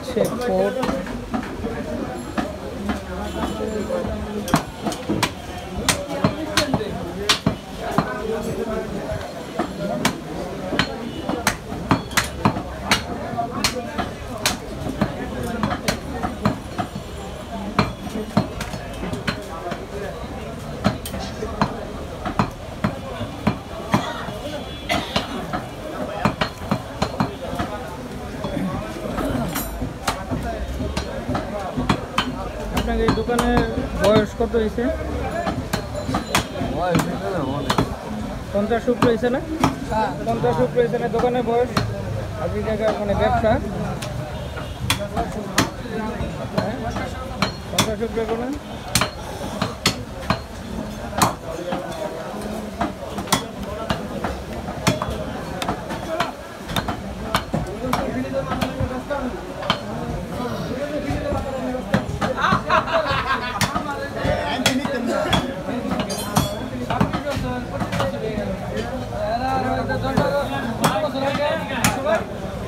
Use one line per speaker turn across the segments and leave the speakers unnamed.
হচ্ছে কোট আপনার এই দোকানের বয়স কত হয়েছে? 50 উপরে হয়েছে না? 50 উপরে হয়েছে না দোকানের বয়স? আপনি জায়গায় মানে ব্যবসা 50 উপরে কোনো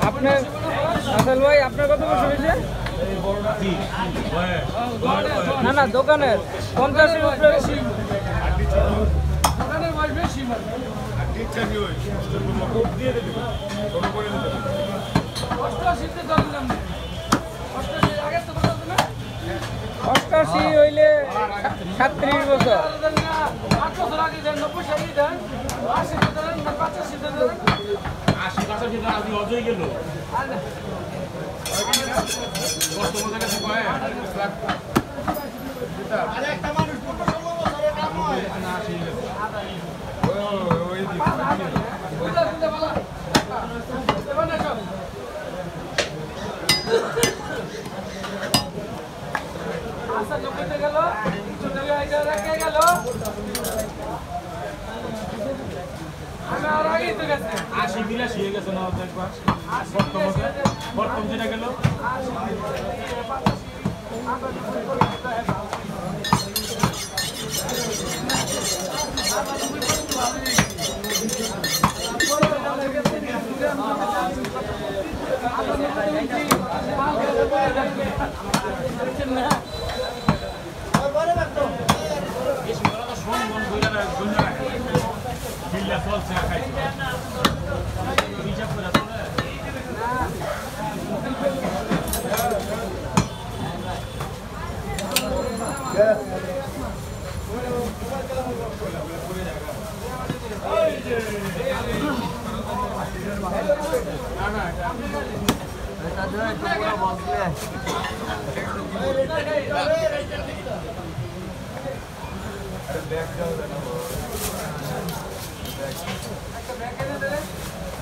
আপনার আসল ভাই আপনার কত বছর হয়েছে? না না দোকানের 50 উপরে অষ্টাশি হইলে 37 বছর।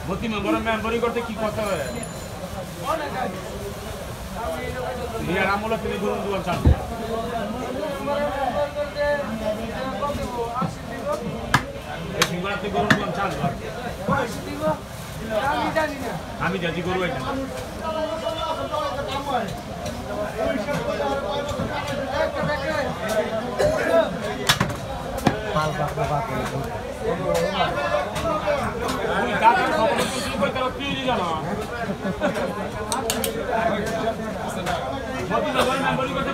মতি মেম্বরি করতে কি করতে হবে? আমল তিনি গরুর দোকান চালু গরুর দোকান চালু আমি যাচ্ছি গরু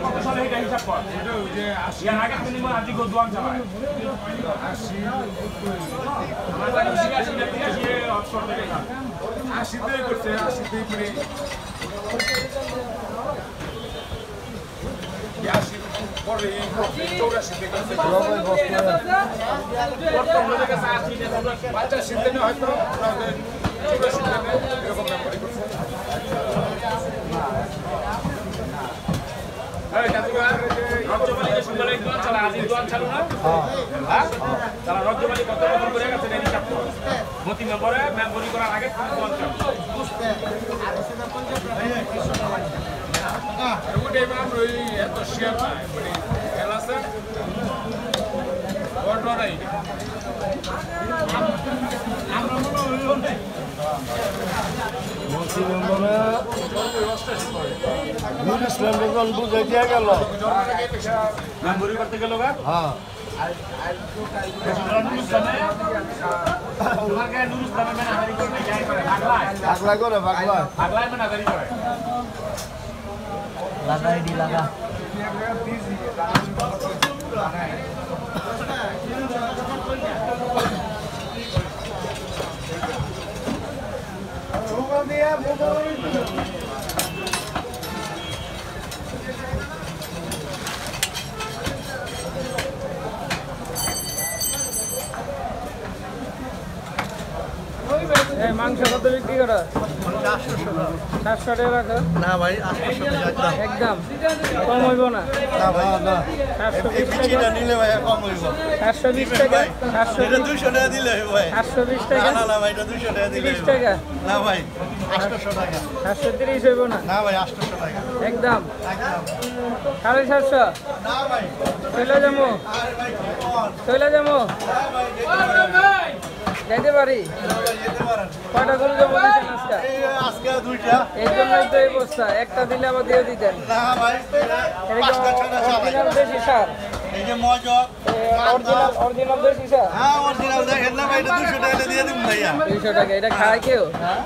কত সালে এটা হিসাব কর আগে তুমি আজি গোদওয়ান চালায় মতি মেম্বরি করার আগে
বুঝাই দিয়া গেল
মেম্বরি করতে গেল
হ্যাঁ লাগাই দি লাগা
এই মাংস কত বিক্রি করো? 700 টাকা রাখো।
না ভাই 800 টাকা
একদম কম হইব না?
না ভাই না
720 টাকা
এটা নিলে ভাই কম হইব
720 টাকা
এটা 200 টাকা দিলে ভাই
720 টাকা
না ভাই এটা 200 টাকা দিলে
30 টাকা
না ভাই 800 টাকা
730 হইব না?
না ভাই 800 টাকা
একদম
একদম
750
না ভাই
চলে যাবো
আরে ভাই কোন
চলে যাবো
না ভাই
যাইতে পারি
যেতে পারেন
কয়টা গরু যাবো দিচ্ছেন আজকে
এই আজকে দুইটা
এই জন্যই তো এই অবস্থা একটা দিলে আবার দিয়ে দিতেন
না ভাই পাঁচটা ছটা চালাই
অরিজিনাল দেশি সার
এই যে মজক
অরিজিনাল দেশি সার
হ্যাঁ অরিজিনাল দেখেন না ভাই এটা 200 টাকা দিয়ে দিন ভাইয়া
200 টাকা এটা খায় কেউ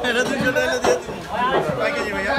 এটা 200 টাকা দিয়ে দিন কয় কেজি ভাইয়া